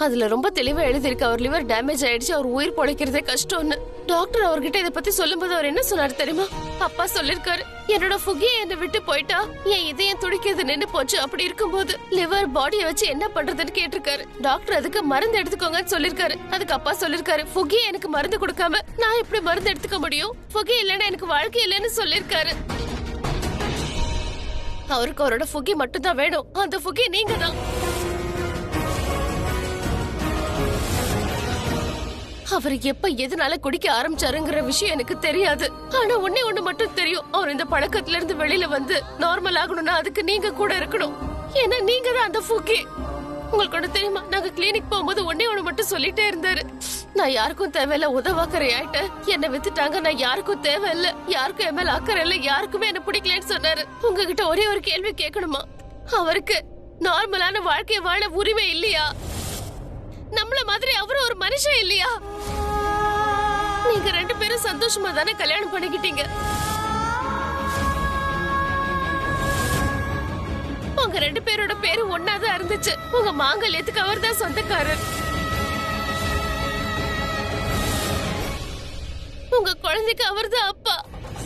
அதுல ரொம்ப தெளிவா எழுதிருக்கு அவர் லிவர் டேமேஜ் ஆயிடுச்சு, அவர் உயிர் பொழைக்கிறதே கஷ்டம்னு. டாக்டர் அவர்கிட்ட இதை பத்தி சொல்லும்போது அவர் என்ன சொன்னாரு தெரியுமா? அப்பா சொல்லிருக்காரு, என்னோட ஃபுகி என்னை விட்டு போயிட்டா என் இதயம் துடிக்கிறது நின்னு போச்சு, அப்படி இருக்கும்போது லிவர் பாடியை வச்சு என்ன பண்றதுன்னு கேட்டிருக்காரு. டாக்டர் அதுக்கு மருந்து எடுத்துக்கோங்கன்னு சொல்லிருக்காரு. அதுக்கு அப்பா சொல்லிருக்காரு, ஃபுகி எனக்கு மருந்து கொடுக்காம நான் எப்படி மருந்து எடுத்துக்க முடியும், ஃபுகி இல்லைன்னா எனக்கு வாழ்க்கை இல்லைன்னு சொல்லிருக்காரு. அவருக்கு அவரோட ஃபுகி மட்டும் தான் வேணும், அந்த ஃபுகி நீங்க தான். அவர் எப்ப எதனால குடிக்க ஆரம்பிச்சாருங்கிற விஷயம் எனக்கு தெரியாது. ஆனா ஒண்ணு மட்டும் தெரியும், அவர் இந்த பழக்கத்துல இருந்து வெளியில வந்து நார்மல் ஆகணும்னா அதுக்கு நீங்க கூட இருக்கணும். ஏன்னா நீங்க தான் அந்த ஃபுகி. உங்களுக்கு ஒண்ணு தெரியுமா, நாங்க கிளினிக் போகும்போது ஒண்ணு மட்டும் சொல்லிட்டே இருந்தாரு, நான் யாருக்கும் தேவையில்ல, உதவாக்கரை ஆயிட்டேன், என்ன வித்துட்டாங்க, நான் யாருக்கும் தேவையில்ல, யாருக்கும் என் மேல அக்கறை இல்ல, யாருக்குமே என்ன பிடிக்கலன்னு சொன்னாரு. உங்ககிட்ட ஒரே ஒரு கேள்வி கேட்கணுமா, அவருக்கு நார்மலான வாழ்க்கைய வாழ உரிமை இல்லையா? நம்மள மாதிரி அவரு ஒரு மனுஷன் இல்லையா? நீங்க ரெண்டு பேரும் சந்தோஷமா தானே கல்யாணம் பண்ணிக்கிட்டீங்க. உங்க ரெண்டு பேரோட பேரு ஒன்னாதான் இருந்துச்சு. உங்க மாங்கல்யத்துக்கு அவர் தான் சொந்தக்காரர். உங்க குழந்தைக்கு அவர் தான் அப்பா.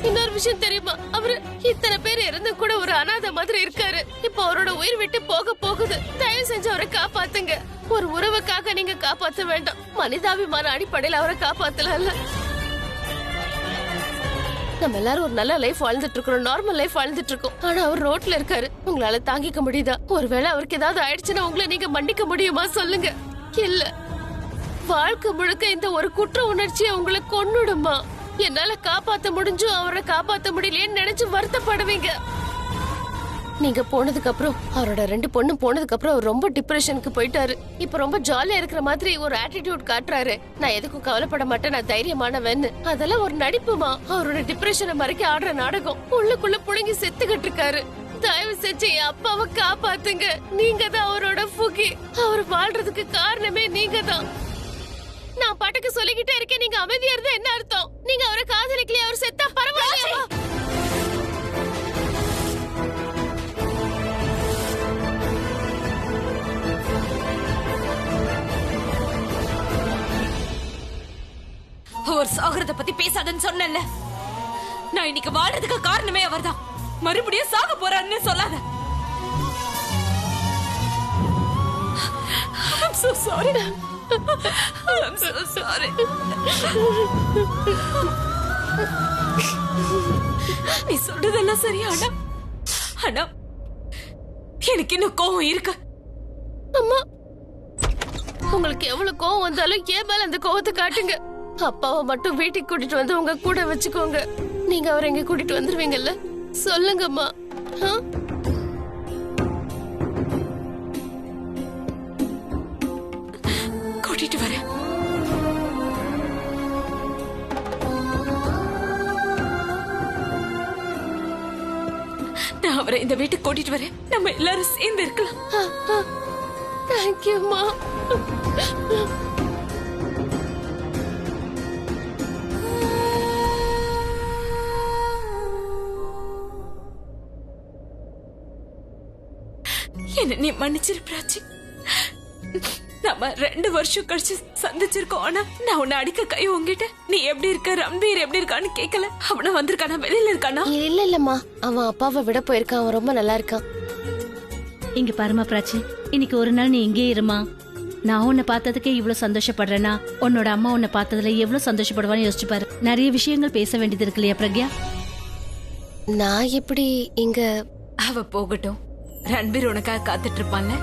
இன்னொரு விஷயம் தெரியுமா, அவரு இத்தனை பேர் இருந்து கூட ஒரு அனாதை மாதிரி இருக்காரு. இப்ப அவரோட உயிர் விட்டு போக போகுது. தயவு செஞ்சு அவரை காப்பாத்துங்க. ஒரு உறவுக்காக நீங்க காப்பாத்த வேண்டாம், மனிதாபிமான அடிப்படையில் அவரை காப்பாத்தல. நம்ம எல்லாரும் ஒரு நல்ல லைஃப் வாழ்ந்துட்டு இருக்கோம், நார்மல் லைஃப் வாழ்ந்துட்டு இருக்கோம். ஆனா அவர் ரோட்ல இருக்காரு. உங்களால தாங்கிக்க முடியுதா? ஒருவேளை அவருக்கு ஏதாவது ஆயிடுச்சுன்னா உங்களை நீங்க மன்னிக்க முடியுமா சொல்லுங்க? இல்ல, வாழ்க்கை முழுக்க இந்த ஒரு குற்ற உணர்ச்சியை உங்களை கொன்னுடுமா? என்னால காப்பாத்த முடிஞ்சும் அவரை காப்பாத்த முடியலன்னு நினைச்சு வருத்தப்படுவீங்க. நீங்க போனதுக்கு அப்புறம், அவரோட ரெண்டு பொண்ணும் போனதுக்கு அப்புறம் அவர் ரொம்ப டிப்ரெஷனுக்கு போயிட்டாரு. இப்ப ரொம்ப ஜாலியா இருக்கிற மாதிரி ஒரு ஆட்டிடியூட் காட்டுறாரு. நான் எதுக்கும் கவலைப்பட மாட்டேன், நான் தைரியமானவன்னு. அதெல்லாம் ஒரு நடிப்புமா? அவரோட டிப்ரெஷனை மறைக்க ஆடுற நாடகம். உள்ளுக்குள்ள புடுங்கி செத்துக்கிட்டு இருக்காரு. தயவு செஞ்சு என் அப்பாவை காப்பாத்துங்க. நீங்க தான் அவரோட ஃபுகி. அவர் வாழ்றதுக்கு காரணமே நீங்க தான். நான் பாட்டுக்கு சொல்லிக்கிட்டே இருக்கேன், நீங்க அமைதியா இருந்தா என்ன அர்த்தம்? நீங்க அவரை காதலிக்கலையே, அவர் செத்தா பரவாயில்லையா? அவர் சாகரத்தை பத்தி பேசாதன்னு சொன்னேன்ல. நான் இன்னைக்கு வாழ்றதுக்கு காரணமே அவர்தான். மறுபடியும் சாக போறாருன்னு சொல்லாத. I'm so sorry. I'm so sorry. நீ சொல்றதெல்லாம் சரியா? ஆனா எனக்கு இன்னும் கோவம் இருக்கு. அம்மா, உங்களுக்கு எவ்வளவு கோவம் வந்தாலும் ஏன் மேல அந்த கோவத்தை காட்டுங்க. அப்பாவை மட்டும் வீட்டுக்கு கூட்டிட்டு வந்து உங்க கூட வச்சுக்கோங்க. நீங்க அவரை எங்க கூட்டிட்டு வந்துருவீங்கல்ல? சொல்லுங்கம்மா. கூட்டிட்டு வரேன். நான் அவரை இந்த வீட்டுக்கு கூட்டிட்டு வரேன். நம்ம எல்லாரும் சேர்ந்து இருக்கலாம். தேங்க்யூம்மா. என்ன நீ மன்னிச்சிரு பிராச்சி. நம்ம 2 வருஷம் கழிச்சு சந்திச்சிருக்கோம். ஆனா நான் உன்னை அடிக்க கை உங்கிட்ட நீ எப்படி இருக்க, ரம்பீர் எப்படி இருக்கான்னு கேட்கல. அவன வந்திருக்கானா, வெளியில இருக்கானா? இல்லம்மா, அவன் அப்பாவை விட போயிருக்கான். அவன் ரொம்ப நல்லா இருக்கான். இங்க பாருமா பிராச்சி, இன்னைக்கு ஒரு நாள் நீ இங்கே இருமா. நான் உன்னை பார்த்ததுக்கே இவ்வளவு சந்தோஷப்படுறேன்னா உன்னோட அம்மா உன்னை பார்த்ததுல எவ்வளவு சந்தோஷப்படுவான்னு யோசிச்சு பாரு. நிறைய விஷயங்கள் பேச வேண்டியது இருக்கு இல்லையா பிரக்யா? நான் எப்படி இங்க? அவ போகட்டும். ரன்பீர் உனக்காக காத்துட்டு இருப்பான்ல.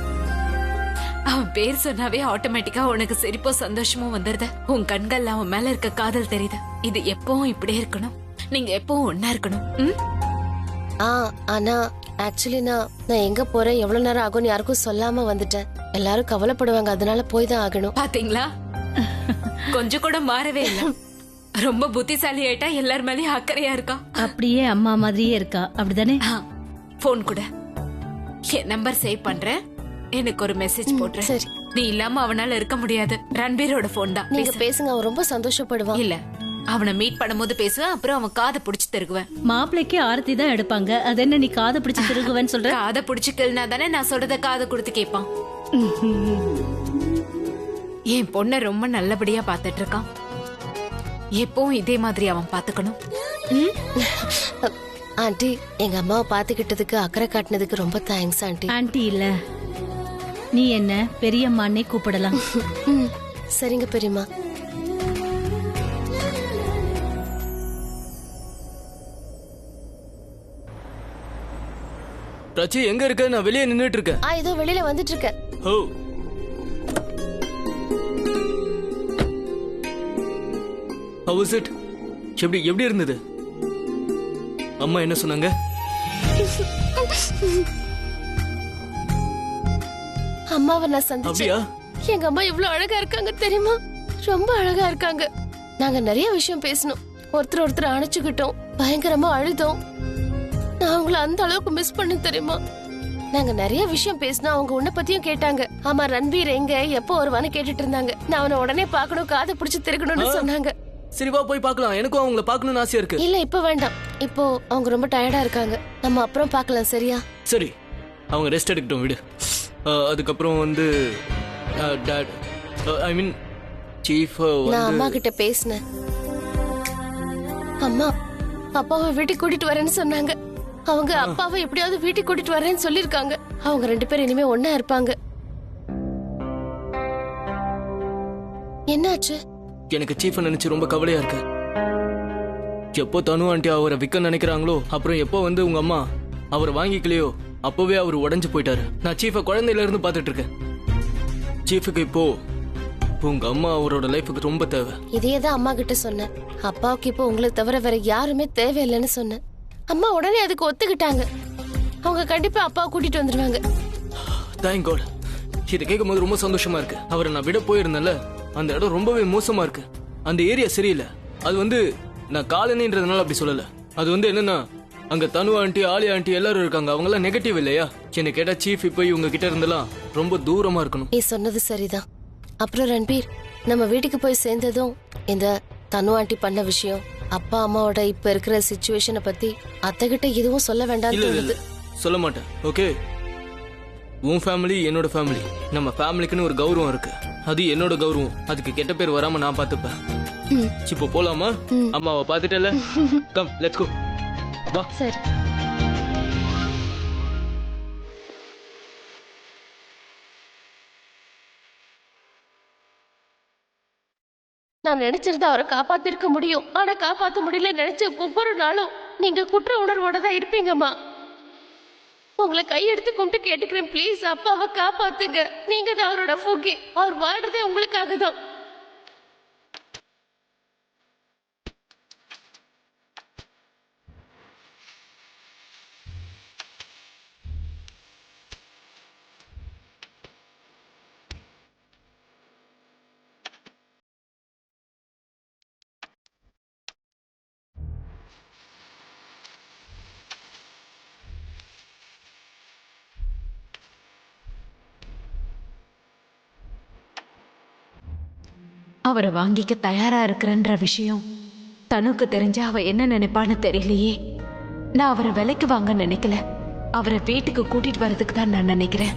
அவன் பேர் சொன்னாவே ஆட்டோமேட்டிக்கா உனக்கு சிரிப்போ சந்தோஷமும் வந்துருத. உன் கண்கள்ல அவன் மேல இருக்க காதல் தெரியுது. இது எப்பவும் இப்படியே இருக்கணும். நீங்க எப்பவும் ஒன்னா இருக்கணும். ஆனா ஆக்சுவலி நான் எங்க போறேன், எவ்வளவு நேரம் ஆகும்னு யாருக்கும் சொல்லாம வந்துட்டேன். எல்லாரும் கவலைப்படுவாங்க, அதனால போய் தான் ஆகணும். பாத்தீங்களா, கொஞ்சம் கூட மாறவே இல்லை. ரொம்ப புத்திசாலி ஆயிட்டா, எல்லார் மேலயும் அக்கறையா இருக்கா. அப்படியே அம்மா மாதிரியே இருக்கா, அப்படிதானே? போன் கூட என் நம்பர் சேவ் பண்றேன். எனக்கு ஒரு மெசேஜ் போடுறேன். சரி. நீ இல்லாம அவனால இருக்க முடியாது. ரன்பீரோட போன் தான். நீங்க பேசுங்க, அவன் ரொம்ப சந்தோஷப்படுவான். இல்ல, அவனை மீட் பண்ணும்போது பேசுவேன். அப்புறம் அவன் காதை பிடிச்சு திருகுவேன். மாப்பிள்ளைக்கு ஆரத்தி தான் எடுப்பாங்க, அது என்ன நீ காதை பிடிச்சு திருகுவேன்னு சொல்ற? காதை பிடிச்சு கிள்னா தானே நான் சொல்றத காதை கொடுத்து கேட்பான். என் பொண்ணை ரொம்ப நல்லபடியா பாத்துட்டு இருக்கான். எப்பவும் இதே மாதிரி அவன் பாத்துக்கணும். ஆண்டி, எங்க அம்மாவை பாத்துக்கிட்டதுக்கு அக்கறை காட்டினதுக்கு ரொம்ப தேங்க்ஸ் ஆண்டி. ஆன்ட்டி இல்ல, நீ என்ன பெரியம்மானே கூப்பிடலாம். சரிங்க பெரியம்மா. ராச்சி எங்க இருக்க? நான் வெளியே நின்னுட்டு இருக்கேன். இதோ வெளியில வந்துட்டு இருக்கேன். ஓ, how was it? எப்படி இருந்தது? அம்மா என்ன சொன்னாங்க? அம்மாவை நான் சந்திச்சேன். அப்படியா? எங்க அம்மா இவ்வளவு அழகா இருக்காங்க தெரியுமா? ரொம்ப அழகா இருக்காங்க. நாங்க நிறைய விஷயம் பேசணும், ஒருத்தர் அணைச்சுக்கிட்டோம், பயங்கரமா அழுதோம். நான் அவங்கள அந்த அளவுக்கு மிஸ் பண்ண தெரியுமா? நாங்க நிறைய விஷயம் பேசினோம். அவங்க உன்னை பத்தியும் கேட்டாங்க. ஆமா, ரன்பீர் எங்க, எப்போ வருவான்னு கேட்டுட்டு இருந்தாங்க. நான் அவனை உடனே பாக்கணும், காதை பிடிச்சு திருக்கணும்னு சொன்னாங்க. சரி வா போய் பார்க்கலாம். எனக்கும் அவங்கள பார்க்கணும்னு ஆசையா இருக்கு. இல்ல இப்ப வேண்டாம், இப்போ அவங்க ரொம்ப டயர்டா இருக்காங்க. நம்ம அப்புறம் பார்க்கலாம், சரியா? சரி, அவங்க ரெஸ்ட் எடுக்கட்டும், விடு. அதுக்கப்புறம் வந்து டாட், ஐ மீன் சீஃப் நான் அம்மா கிட்ட பேசினேன். அம்மா அப்பாவை வீட்டுக்கு கூட்டிட்டு வரேன்னு சொன்னாங்க. அவங்க அப்பாவை எப்படியாவது வீட்டுக்கு கூட்டிட்டு வரேன்னு சொல்லிருக்காங்க. அவங்க 2 பேரும் இனிமே ஒண்ணா இருப்பாங்க. என்னாச்சு? எனக்கு சீஃப் நினைச்சு ரொம்ப கவலையா இருக்கு. எப்போ தனு ஆண்டி அவரை விற்க நினைக்கிறாங்களோ, அப்புறம் எப்போ வந்து உங்க அம்மா அவரை வாங்கிக்கலையோ, அப்பவே அவர் உடைஞ்சு போயிட்டாரு. நான் சீஃபை குழந்தையில இருந்து பாத்துட்டு இருக்கேன். சீஃபுக்கு இப்போ உங்க அம்மா அவரோட லைஃபுக்கு ரொம்ப தேவை. இதையேதான் அம்மா கிட்ட சொன்னேன். அப்பாவுக்கு இப்போ உங்களை தவிர வேற யாருமே தேவையில்லைன்னு சொன்னேன். அம்மா உடனே அதுக்கு ஒத்துக்கிட்டாங்க. அவங்க கண்டிப்பா அப்பாவை கூட்டிட்டு வந்துருவாங்க. Thank God. இதை கேட்கும் போது ரொம்ப சந்தோஷமா இருக்கு. அவரை நான் விட போயிருந்தேன்ல, அந்த இடம் ரொம்பவே மோசமா இருக்கு. அந்த ஏரியா சரியில்லை. அது வந்து நான் காலனின்றதுனால அப்படி சொல்லல. அது வந்து என்னன்னா, அங்க தனு ஆண்டி, ஆலி ஆண்டி எல்லாரும் இருக்காங்க. அவங்க எல்லாம் நெகட்டிவ் இல்லையா? என்ன கேட்டா சீஃப் இப்போ இவங்க கிட்ட இருந்தெல்லாம் ரொம்ப தூரமா இருக்கணும். நீ சொன்னது சரிதான். அப்புறம் ரன்பீர், நம்ம வீட்டுக்கு போய் சேர்ந்ததும் இந்த தனு ஆண்டி பண்ண விஷயம், அப்பா அம்மாவோட இப்ப இருக்கிற சிச்சுவேஷனை பத்தி அத்தைகிட்ட எதுவும் சொல்ல வேண்டாம்னு தோணுது. சொல்ல மாட்டேன். ஓகே, உன் ஃபேமிலி என்னோட ஃபேமிலி. நம்ம ஃபேமிலிக்குன்னு ஒரு கௌரவம் இருக்கு. அது என்னோட கௌரவம். அதுக்கு கெட்ட பேர் வராம நான் பாத்துப்பேன். இப்போ போலாமா? அம்மாவை பாத்துட்டல. Come, let's go. வா. சரி. நான் நினைச்சிருந்தா அவரை காப்பாத்திருக்க முடியும். ஆனா காப்பாத்த முடியல. நினைச்ச ஒவ்வொரு நாளும் நீங்க குற்ற உணர்வோட தான் இருப்பீங்கம்மா. உங்களை கையெடுத்து கும்பிட்டு கேட்டுக்கிறேன், ப்ளீஸ் அப்பாவை காப்பாத்துங்க. நீங்க தான் அவரோட ஃபோக்கி. அவர் வாழ்றதே உங்களுக்காக தான். அவரை வாங்கிக்க தயாரா இருக்கிறன்ற விஷயம் தனுக்கு தெரிஞ்சா அவ என்ன நினைப்பான்னு தெரியலையே. நான் அவரை விலைக்கு வாங்க நினைக்கல, அவரை வீட்டுக்கு கூட்டிட்டு வர்றதுக்கு தான் நான் நினைக்கிறேன்.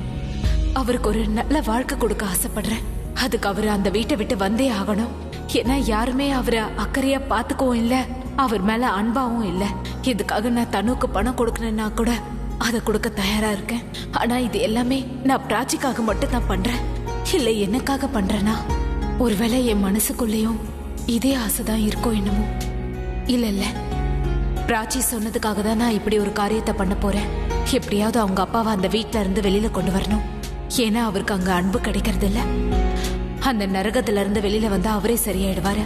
அவருக்கு ஒரு நல்ல வாழ்க்கை கொடுக்க ஆசைப்படுறேன். அதுக்கு அவரு அந்த வீட்டை விட்டு வந்தே ஆகணும். ஏன்னா யாருமே அவரை அக்கறையா பாத்துக்கவும் இல்ல, அவர் மேல அன்பாவும் இல்ல. இதுக்காக நான் தனுக்கு பணம் கொடுக்கணும்னா கூட அதை கொடுக்க தயாரா இருக்கேன். ஆனா இது எல்லாமே நான் பிராச்சிக்காக மட்டும் தான் பண்றேன், இல்ல எனக்காக பண்றேனா? ஒருவேளை என் மனசுக்குள்ளேயும் இதே ஆசைதான் இருக்கும் என்னமோ. இல்ல இல்ல, பிராச்சி சொன்னதுக்காக தான் நான் இப்படி ஒரு காரியத்தை பண்ண போறேன். எப்படியாவது அவங்க அப்பாவை அந்த வீட்ல இருந்து வெளியில கொண்டு வரணும். ஏன்னா அவருக்கு அங்க அன்பு கிடைக்கிறது இல்ல. அந்த நரகத்துல இருந்து வெளியில வந்தா அவரே சரியாயிடுவாரு.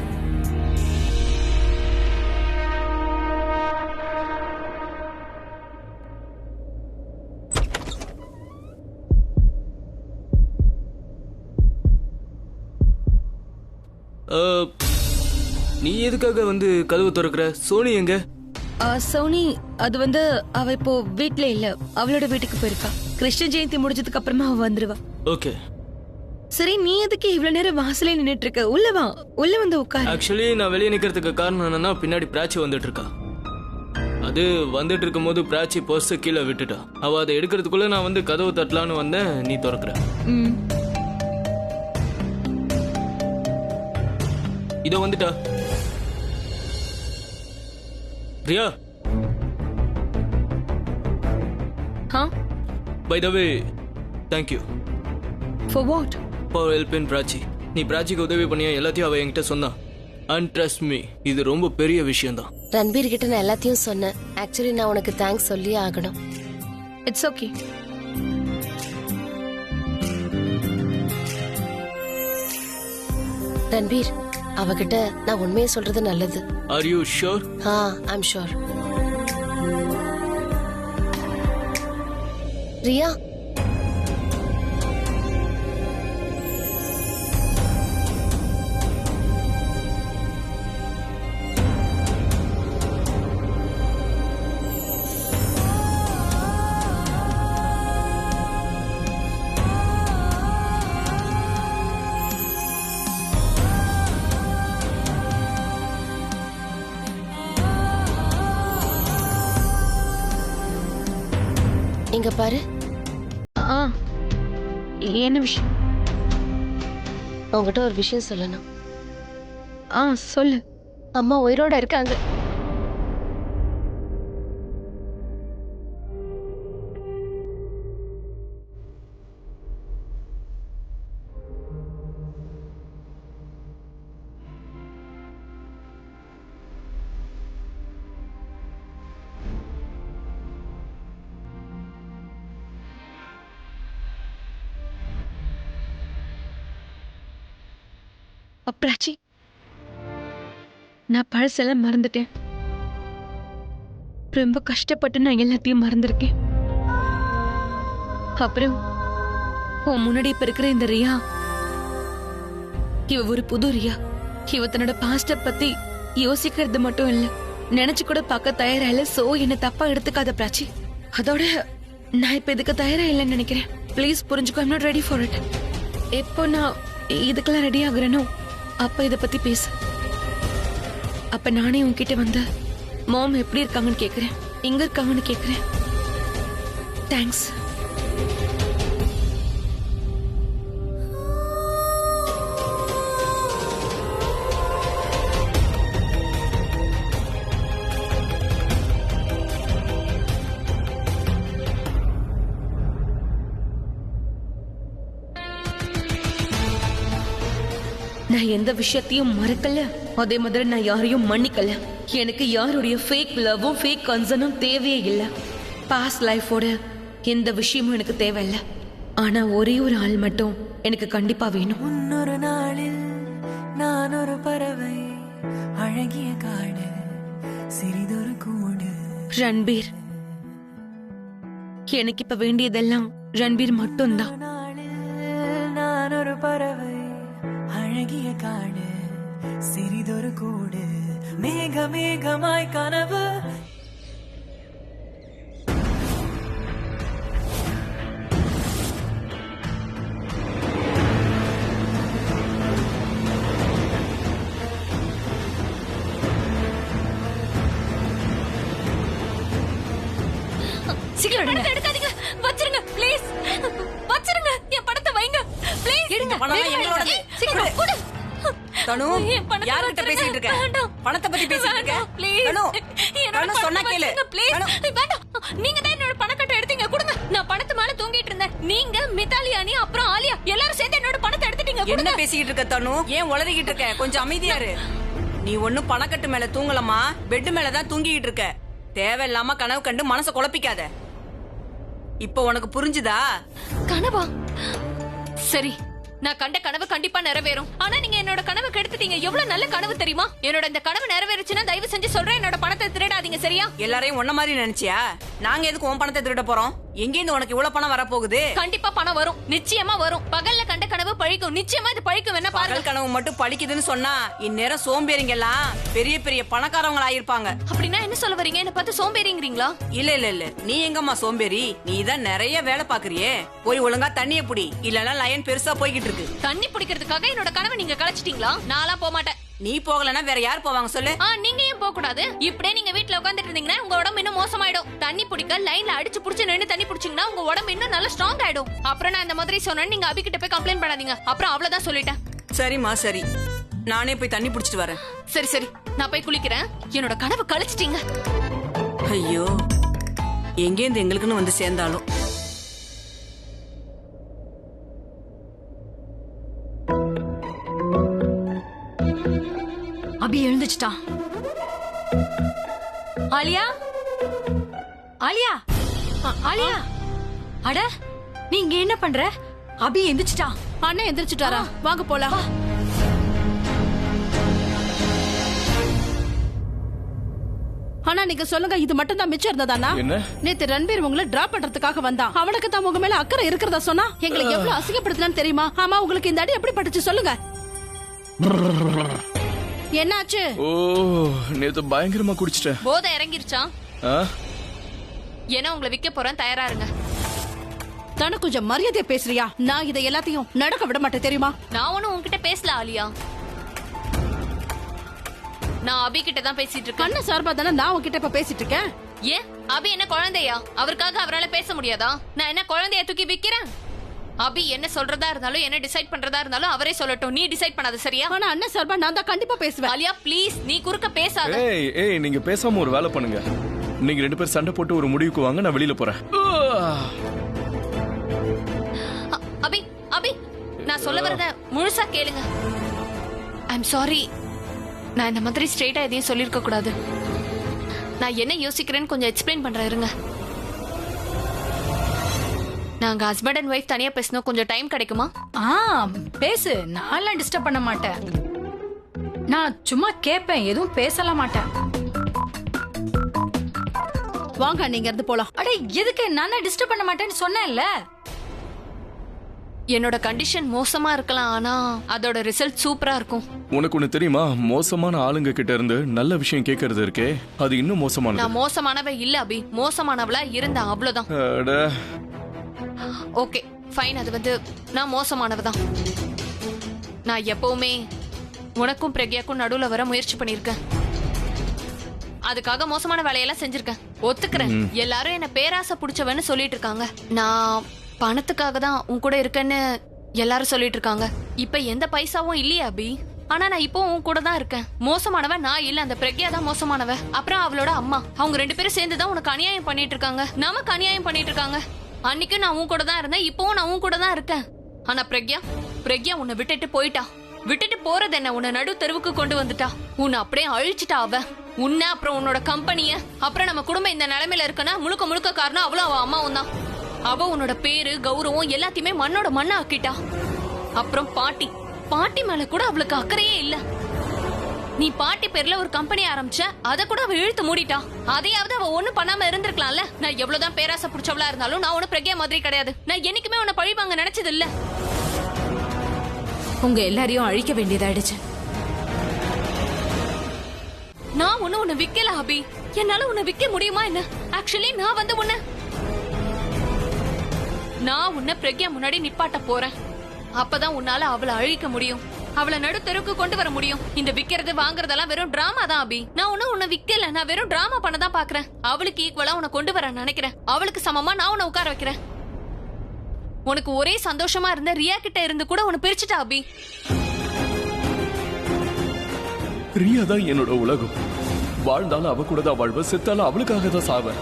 நீ எதுக்காக வந்து கதவு திறக்கிற? சோனி எங்க? சோனி அது வந்து அவ இப்போ வீட்ல இல்ல, அவளோட வீட்டுக்கு போயிருக்கா. கிருஷ்ண ஜெயந்தி முடிஞ்சதுக்கு அப்புறமா அவ வந்துருவா. ஓகே. சரி, நீ எதுக்கு இவ்வளவு நேரம் வாசலே நின்னுட்டு இருக்க? உள்ள வா, உள்ள வந்து உட்காரு. ஆக்சுவலி நான் வெளியே நிக்கிறதுக்கு காரணம் என்னன்னா, பின்னாடி பிராச்சி வந்துட்டு இருக்கா. அது வந்துட்டு இருக்கும் போது பிராச்சி பர்ஸ் கீழே விட்டுட்டா. அவ அதை எடுக்கிறதுக்குள்ள நான் வந்து கதவு தட்டலான்னு வந்தேன். நீ திறக்கிற. இதோ வந்துட்டா. Priya, ha by the way thank you for what? For help in Prachi. நீ பிராச்சிக்கு உதவி பண்ணியா எல்லாத்தையும் அவ என்கிட்ட சொன்னா. அண்ட் ட்ரஸ்ட் மீ, இது ரொம்ப பெரிய விஷயம்தான். ரன்பீர் கிட்ட நான் எல்லாத்தையும் சொன்னேன். ஆக்சுவலி நான் உனக்கு தேங்க்ஸ் சொல்லியே ஆகணும். It's okay. ரன்பீர், அவகிட்ட நான் உண்மையை சொல்றது நல்லது. Are you sure? I'm sure. Riya, இங்க பாரு. ஆ என்ன விஷயம்? உங்ககிட்ட ஒரு விஷயம் சொல்லணும். ஆ சொல்லு. அம்மா உயிரோட இருக்காங்க. அப்ராச்சி, நான் பழசெல்லாம் மறந்துட்டேன். ரொம்ப கஷ்டப்பட்டு நான் எல்லாத்தையும் மறந்துருக்கேன். அப்புறம் உன் முன்னாடி இப்ப இருக்கிற இந்த ரியா, இவ ஒரு புது ரியா. இவ தன்னோட பாஸ்ட பத்தி யோசிக்கிறது மட்டும் இல்ல, நினைச்சு கூட பார்க்க தயாரா இல்ல. சோ என்ன தப்பா எடுத்துக்காத பிராச்சி. அதோட நான் இப்ப இதுக்கு தயாரா இல்லைன்னு நினைக்கிறேன். ப்ளீஸ் புரிஞ்சுக்கோ, I'm not ready for it. எப்போ நான் இதுக்கெல்லாம் ரெடி ஆகுறேனோ அப்ப இத பத்தி பேசு. அப்ப நானே உன்கிட்ட வந்து மாம் எப்படி இருக்காங்கன்னு கேக்குறேன், எங்க இருக்காங்கன்னு கேக்குறேன். தேங்க்ஸ். நான் எந்த விஷயத்தையும் மறக்கல, அதே மாதிரி நான் யாரையும் மன்னிக்கல. எனக்கு யாருடைய ஃபேக் லவ்வும் ஃபேக் கன்சர்னும் தேவையே இல்லை. பாஸ்ட் லைஃபோட எந்த விஷயமும் எனக்கு தேவையில்லை. ஆனா ஒரே ஒரு ஆள் மட்டும் எனக்கு கண்டிப்பா வேணும். முன்னொரு நாளில் நான் ஒரு பறவை, அழகிய காடு, சிறிதொரு கூடு. ரன்பீர். எனக்கு இப்ப வேண்டியதெல்லாம் ரன்பீர் மட்டும்தான். நான் ஒரு பறவை, அழகிய காடு, சிறிதொரு கூடு, மேக மேகமாய் கனவு. சீக்கிரம் பணத்தை எடுக்காதீங்க, வச்சிருங்க ப்ளீஸ். வச்சிருங்க, என் பணத்தை வைங்க ப்ளீஸ். எடுங்க, பணம் எங்களோடது. சீக்கிரம் கொடு. தனு, என் பணத்தை யார்கிட்ட வச்சிருங்க. பேசிட்டு இருக்க? வேண்டாம். பணத்தை பத்தி பேசிட்டு இருக்க? வேண்டாம், ப்ளீஸ். தனு, என்னோட தனு, சொன்னா பணத்தை கேளு. வச்சிருங்க, ப்ளீஸ். தனு. வேண்டாம். நீங்க தான் என்னோட பணக்கட்டை எடுத்தீங்க, கொடுங்க. நான் பணத்து மேல தூங்கிட்டு இருந்தேன். நீங்க மித்தாலி அணி அப்புறம் ஆலியா எல்லாரும் சேர்ந்து என்னோட பணத்தை எடுத்துட்டீங்க, என்ன கொடுங்க. பேசிக்கிட்டு இருக்க தனு? ஏன் உளறிக்கிட்டு இருக்க? கொஞ்சம் அமைதியா இரு. நீ ஒண்ணும் பணக்கட்டு மேல தூங்கலமா, பெட் மேலதான் தூங்கிக்கிட்டு இருக்க. தேவையில்லாம கனவு கண்டு மனச குழப்பிக்காத. இப்போ உனக்கு புரிஞ்சுதா? கனவா? சரி, நான் கண்ட கனவு கண்டிப்பா நிறைவேறும். ஆனா நீங்க என்னோட கனவு கெடுத்துட்டீங்க. எவ்வளவு நல்ல கனவு தெரியுமா? என்னோட இந்த கனவு நிறைவேறுச்சுன்னா தயவு செஞ்சு சொல்றேன், என்னோட பணத்தை திருடாதீங்க, சரியா? எல்லாரையும் ஒன்ன மாதிரி நினைச்சியா? நாங்க எதுக்கு உன் பணத்தை திருட போறோம்? எங்கேருந்து உனக்கு இவ்வளவு பணம் வரப்போகுது? கண்டிப்பா பணம் வரும், நிச்சயமா வரும். பகல்ல கண்ட கனவு பழிக்கும், நிச்சயமா இது பழிக்கும். என்ன பாருங்க. பகல் கனவு மட்டும் பழிக்குதுன்னு சொன்னா இந்நேரம் சோம்பேறிங்க எல்லாம் பெரிய பெரிய பணக்காரவங்க ஆயிருப்பாங்க. அப்படின்னா என்ன சொல்ல வரீங்க? என்ன பார்த்து சோம்பேறிங்கிறீங்களா? இல்ல இல்ல இல்ல, நீ எங்கம்மா சோம்பேறி? நீ தான் நிறைய வேலை பாக்குறியே. போய் ஒழுங்கா தண்ணிய புடி, இல்லன்னா லயன் பெருசா போய்கிட்டு இருக்கு. தண்ணி பிடிக்கிறதுக்காக என்னோட கனவை நீங்க கலைச்சிட்டீங்களா? நான்லாம் போக மாட்டேன். நீ போகலன்னா வேற யார் போவாங்க சொல்லு? நீங்க ஏன் போக கூடாது? இப்படியே நீங்க வீட்ல உட்கார்ந்துட்டு இருந்தீங்கன்னா உங்க உடம்பு இன்னும் மோசமாயிடும். தண்ணி பிடிக்க லைன்ல அடிச்சு புடிச்சு நின்னு தண்ணி பிடிச்சீங்கன்னா உங்க உடம்பு இன்னும் நல்லா ஸ்ட்ராங் ஆயிடும். அப்புறம் நான் இந்த மாதிரி சொன்னேன், நீங்க அபிகிட்ட போய் கம்ப்ளைண்ட் பண்ணாதீங்க. அப்புறம் அவ்வளவுதான் சொல்லிட்டேன். சரிம்மா சரி. நானே போய் தண்ணி புடிச்சிட்டு வரேன். சரி சரி, நான் போய் குளிக்கிறேன். என்னோட கனவு கழிச்சிட்டீங்க. ஐயோ, எங்கேருந்து எங்களுக்குன்னு வந்து சேர்ந்தாலும். அபி எழுந்துச்சிட்டான். ஆலியா, ஆலியா, ஆலியா, அட நீ இங்க என்ன பண்ற? அபி எந்திரிச்சிட்டான். அண்ணன் எந்திரிச்சிட்டாரா? வாங்க போலாம். ஆனா நீங்க சொல்லுங்க, இது மட்டும் தான் மிச்சம் இருந்ததானா? என்ன? நேத்து ரன்பீர் உங்களை டிராப் பண்றதுக்காக வந்தான். அவனுக்கு தான் உங்க மேல அக்கறை இருக்கிறதா சொன்னா எங்களை எவ்வளவு அசிங்கப்படுத்தலான்னு தெரியுமா? ஆமா, உங்களுக்கு இந்த அடி எப்படி பட்டுச்சு சொல்லுங்க. என்னாச்சு? ஓ, நேத்து பயங்கரமா குடிச்சிட்டேன். போதை இறங்கிருச்சான். ஆ? ஏன்னா உங்களை விற்க போறேன், தயாரா இருங்க. தானே கொஞ்சம் மரியாதையா பேசுறியா? நான் இதை எல்லாத்தையும் நடக்க விட மாட்டேன் தெரியுமா? நான் ஒண்ணும் உன்கிட்ட பேசல ஆலியா. நான் அபி கிட்ட தான் பேசிட்டு இருக்கேன். கண்ண சார்பா தானே நான் உன்கிட்ட இப்ப பேசிட்டு இருக்கேன். ஏன் அபி என்ன குழந்தையா? அவருக்காக அவரால பேச முடியாதா? நான் என்ன குழந்தைய தூக்கி விக்கிறேன்? அபி என்ன சொல்றதா இருந்தாலும் என்ன டிசைட் பண்றதா இருந்தாலும் அவரே சொல்லட்டும். நீ டிசைட் பண்ணாத, சரியா? ஆனா அண்ணன் சார்பா நான் தான் கண்டிப்பா பேசுவேன். ஆலியா ப்ளீஸ், நீ குறுக்க பேசாத. ஏய் ஏய், நீங்க பேசாம ஒரு வேலை பண்ணுங்க. நீங்க 2 பேரும் சண்டை போட்டு ஒரு முடிவுக்கு வாங்க, நான் வெளியில போறேன். அபி அபி, நான் சொல்ல வரத முழுசா கேளுங்க. ஐம் சாரி, நான் இந்த மாதிரி ஸ்ட்ரெயிட்டா எதையும் சொல்லிருக்க கூடாது. நான் என்ன யோசிக்கிறேன்னு கொஞ்சம் எக்ஸ்பிளைன் பண்றேன், இருங்க. நாங்க ஹஸ்பண்ட் அண்ட் ஒய்ஃப் தனியா பேசணும், கொஞ்சம் டைம் கிடைக்குமா? பேசு, நான் டிஸ்டர்ப் பண்ண மாட்டேன். நான் சும்மா கேட்பேன், எதுவும் பேசலாம் மாட்டேன். வாங்க, நீங்க இருந்து போலாம். அட எதுக்கு? நான் டிஸ்டர்ப் பண்ண மாட்டேன்னு சொன்னேன்ல. என்னோட கண்டிஷன் மோசமா இருக்கலாம், ஆனா அதோட ரிசல்ட் சூப்பரா இருக்கும். உனக்கு ஒண்ணு தெரியுமா? மோசமான ஆளுங்க கிட்ட இருந்து நல்ல விஷயம் கேட்கறது இருக்கே, அது இன்னும் மோசமானது. நான் மோசமானவ இல்ல அபி, மோசமானவளா இருந்த அவ்வளவுதான். அட, ஓகே ஃபைன், அது வந்து நான் மோசமானவதான். நான் எப்பவுமே உனக்கும் பிரக்யாக்கும் நடுவுல வர முயற்சி பண்ணிருக்கேன். அதுக்காக மோசமான வேலையெல்லாம் செஞ்சிருக்கேன், ஒத்துக்கிறேன். எல்லாரும் என்ன பேராசை புடிச்சவன்னு சொல்லிட்டு இருக்காங்க. நான் பணத்துக்காக தான் உன் கூட இருக்கேன்னு எல்லாரும் சொல்லிட்டு இருக்காங்க. இப்ப எந்த பைசாவும் இல்லையா அபி? ஆனா நான் இப்போ உன் கூட தான் இருக்கேன். மோசமானவ நான் இல்ல, அந்த பிரக்யா தான் மோசமானவ. அப்புறம் அவளோட அம்மா, அவங்க 2 பேரும் சேர்ந்துதான் உனக்கு அநியாயம் பண்ணிட்டு இருக்காங்க, நமக்கு அநியாயம் பண்ணிட்டு இருக்காங்க. அன்னைக்கு நான் உன் கூட தான் இருந்தேன், இப்பவும் நான் உன் கூட தான் இருக்கேன். ஆனா பிரக்யா உன்னை விட்டுட்டு போயிட்டா. விட்டுட்டு போறது என்ன, உன்னை நடு தெருவுக்கு கொண்டு வந்துட்டா. உன்னை அப்படியே அழிச்சிட்டா அவ. உன்னை, அப்புறம் உன்னோட கம்பெனிய, அப்புறம் நம்ம குடும்பம் இந்த நிலைமையில இருக்குன்னா முழுக்க முழுக்க காரணம் அவளும் அவ அம்மாவும் தான். அவ உன்னோட பேரு கௌரவம் எல்லாத்தையுமே மண்ணோட மண்ணா ஆக்கிட்டா. அப்புறம் பாட்டி மேல கூட அவளுக்கு அக்கறையே இல்ல. நீ பாட்டி பேர்ல ஒரு கம்பெனி ஆரம்பிச்ச, அத கூட அவ இழுத்து மூடிட்டா. அதையாவது அவ ஒண்ணு பண்ணாம இருந்திருக்கலாம்ல. நான் எவ்வளவுதான் பேராசை புடிச்சவளா இருந்தாலும் நான் உன்ன பிரக்யா மாதிரி கிடையாது. நான் என்னைக்குமே உன்னை பழிவாங்க நினைச்சது இல்ல. உங்க எல்லாரையும் அழிக்க வேண்டியதாயிடுச்சு. நான் உன்னை விக்கல அபி. என்னால உன்னை விக்க முடியுமா என்ன? ஆக்சுவலி நான் வந்து உன்னை பிரக்யா முன்னாடி நிப்பாட்ட போறேன். அப்பதான் உன்னால அவளை அழிக்க முடியும், அவளை நடு தெருவுக்கு கொண்டு வர முடியும். இந்த விக்கிறது வாங்குறதெல்லாம் வெறும் டிராமா தான் அபி. நான் உன்னை விக்கல, நான் வெறும் டிராமா பண்ணதான் பாக்குறேன். அவளுக்கு ஈக்குவலா உன்னை கொண்டு வர நினைக்கிறேன். அவளுக்கு சமமா நான் உன்னை உட்கார வைக்கிறேன். உனக்கு ஒரே சந்தோஷமா இருந்த ரியா கிட்ட இருந்து கூட உன்னை பிரிச்சுட்டா அபி. ரியா தான் என்னோட உலகம். வாழ்ந்தாலும் அவ கூட தான் வாழ்வ, செத்தாலும் அவளுக்காக தான் சாவேன்.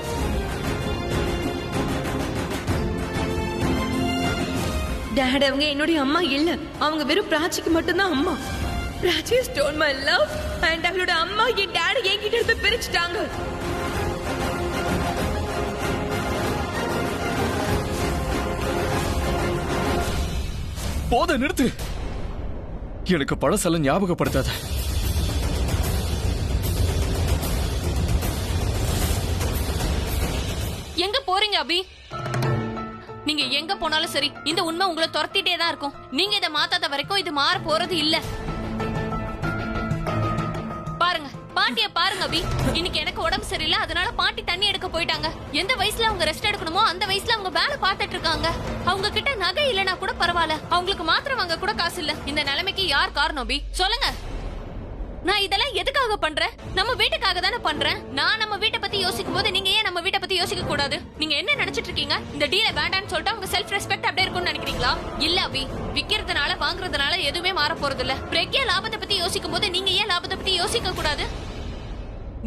டாட், அவங்க என்னுடைய அம்மா இல்ல, அவங்க வெறும் பிராச்சிக்கு மட்டும்தான் அம்மா. Prachi stone my love and அவளோட அம்மா என் டாட் என்கிட்ட இருந்து பிரிச்சுட்டாங்க. போத நிறுத்து. எனக்கு பழசெல்லாம் ஞாபகப்படுத்தாத. எங்க போறீங்க அபி? நீங்க எங்க போனாலும் சரி, இந்த உண்மை உங்களை துரத்திட்டே தான் இருக்கும். நீங்க இதை மாத்தாத வரைக்கும் இது மாற போறது இல்ல. பாருங்க, பாட்டிய பாருங்க அபி. இன்னைக்கு எனக்கு உடம்பு சரியில்லை, அதனால பாட்டி தண்ணி எடுக்க போயிட்டாங்க. எந்த வயசுல அவங்க ரெஸ்ட் எடுக்கணுமோ அந்த வயசுல அவங்க வேலை பார்த்துட்டு இருக்காங்க. அவங்க கிட்ட நகை இல்லனா கூட பரவாயில்ல, அவங்களுக்கு மாத்திரை வாங்க கூட காசு இல்ல. இந்த நிலைமைக்கு யார் காரணம் அபி? சொல்லுங்க. நான் இதெல்லாம் எதுக்காக பண்றேன்? நம்ம வீட்டுக்காக தானே பண்றேன். நான் நம்ம வீட்டை பத்தி யோசிக்கும் போது நீங்க ஏன் நம்ம வீட்டை பத்தி யோசிக்க கூடாது? நீங்க என்ன நினைச்சிட்டு இருக்கீங்க? இந்த டீலை வேண்டான்னு சொல்லிட்டு உங்க செல்ஃப் ரெஸ்பெக்ட் அப்படியே இருக்கும்னு நினைக்கிறீங்களா? இல்ல அபி, விக்கிறதுனால வாங்குறதுனால எதுவுமே மாற போறது இல்ல. பிரக்யா லாபத்தை பத்தி யோசிக்கும் போது நீங்க ஏன் லாபத்தை பத்தி யோசிக்க கூடாது?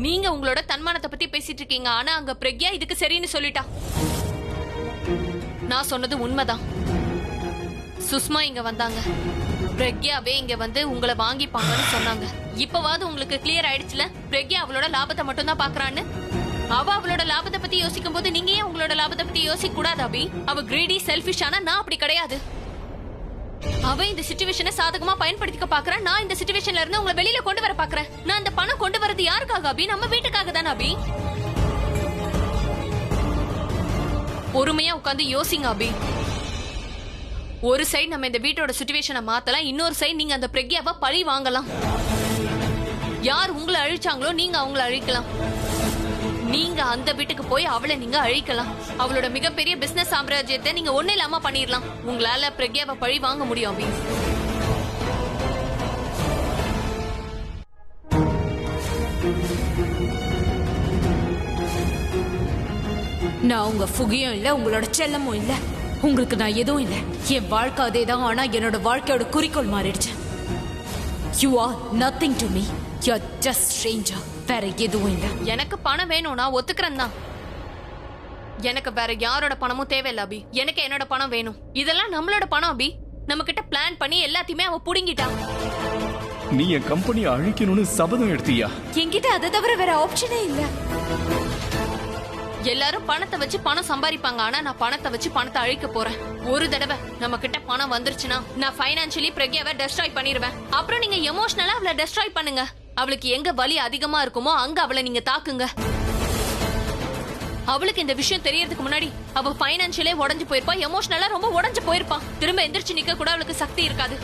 நீங்க உங்களோட தன்மானத்தை பத்தி பேசிட்டு இருக்கீங்க, ஆனா அங்க பிரக்யா இதுக்கு சரின்னு சொல்லிட்டா. நான் சொன்னது உண்மைதான். சுஷ்மா இங்க வந்தாங்க, பிரக்யாவே இங்க வந்து உங்களை வாங்கிப்பாங்கன்னு சொன்னாங்க. இப்பவாவது உங்களுக்கு கிளியர் ஆயிடுச்சுல பிரக்யா அவளோட லாபத்தை மட்டும் தான் பாக்குறான்னு. அவ அவளோட லாபத்தை பத்தி யோசிக்கும் போது நீங்க ஏன் உங்களோட லாபத்தை பத்தி யோசிக்க கூடாது அபி? அவ கிரீடி செல்ஃபிஷ், ஆனா நான் அப்படி கிடையாது. அவ இந்த சிச்சுவேஷனை சாதகமா பயன்படுத்திக்க பாக்குறேன். நான் இந்த சிச்சுவேஷன்ல இருந்து உங்களை வெளியில கொண்டு வர பாக்குறேன். நான் இந்த பணம் கொண்டு வரது யாருக்காக அபி? நம்ம வீட்டுக்காக தானே அபி. பொறுமையா உட்காந்து யோசிங்க அபி. ஒரு சைடு நம்ம இந்த வீட்டோட சிச்சுவேஷனை மாத்தலாம், இன்னொரு சைடு நீங்க அந்த பிரக்யாவை பழி வாங்கலாம். யார் உங்களை அழிச்சாங்களோ நீங்க அவங்கள அழிக்கலாம். நீங்க அந்த வீட்டுக்கு போய் அவளை நீங்க அழிக்கலாம். அவளோட மிகப்பெரிய பிசினஸ் சாம்ராஜ்யத்தை நீங்க ஒண்ணு இல்லாம பண்ணிடலாம். உங்களால பிரக்யாவை பழி வாங்க முடியும் அபி. நான் உங்க ஃபுகியும் இல்ல, உங்களோட செல்லமும் இல்ல. உங்களுக்கு நான் எதுவும் இல்ல. என் வாழ்க்கை அதேதான், ஆனா என்னோட வாழ்க்கையோட குறிக்கோள் மாறிடுச்சு. You are nothing to me. You're just stranger. வேற எதுவும் இல்ல. எனக்கு பணம் வேணும், நான் ஒத்துக்கிறேன் தான். எனக்கு வேற யாரோட பணமும் தேவையில்ல அபி. எனக்கு என்னோட பணம் வேணும். இதெல்லாம் நம்மளோட பணம் அபி. நம்ம கிட்ட பிளான் பண்ணி எல்லாத்தையுமே அவ புடுங்கிட்டா. நீ என் கம்பெனியை அழிக்கணும்னு சபதம் எடுத்தியா? என்கிட்ட அதை தவிர வேற ஆப்ஷனே இல்ல. எல்லாரும் பணத்தை வச்சு பணம் சம்பாதிப்பாங்க, ஆனா நான் பணத்தை வச்சு பணத்தை அழிக்க போறேன். ஒரு தடவை நம்ம கிட்ட பணம் வந்துருச்சுன்னா நான் ஃபைனான்சியலி பிரக்யாவை டெஸ்ட்ராய் பண்ணிடுவேன். அப்புறம் நீங்க எமோஷனலா அவளை டெஸ்ட்ராய் பண்ணுங்க. அவளுக்கு எங்க வலி அதிகமா இருக்குமோ அங்க அவளை நீங்க தாக்குங்க. அவளுக்கு இந்த விஷயம் தெரியறதுக்கு முன்னாடி அவ ஃபைனான்சியலே உடஞ்சு போயிருப்பா, எமோஷனலா ரொம்ப உடஞ்சு போயிருப்பா. திரும்ப எந்திரிச்சு நிக்க கூட அவளுக்கு சக்தி இருக்காது.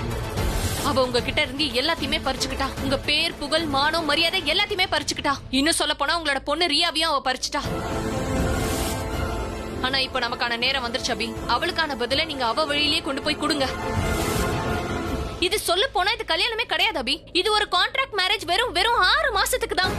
அவ உங்ககிட்ட இருந்து எல்லாத்தையுமே பறிச்சுக்கிட்டா. உங்க பேர், புகழ், மானம், மரியாதை எல்லாத்தையுமே பறிச்சுக்கிட்டா. இன்னும் சொல்ல போனா உங்களோட பொண்ணு ரியாவையும் அவ பறிச்சுட்டா. ஆனா இப்ப நமக்கான நேரம் வந்துருச்சு அபி. அவளுக்கான பதில நீங்க அவ வழியிலேயே கொண்டு போய் கொடுங்க. இது சொல்ல போனா இது கல்யாணமே கிடையாது அபி. இது ஒரு கான்ட்ராக்ட் மேரேஜ். வெறும் 6 மாசத்துக்கு தான்.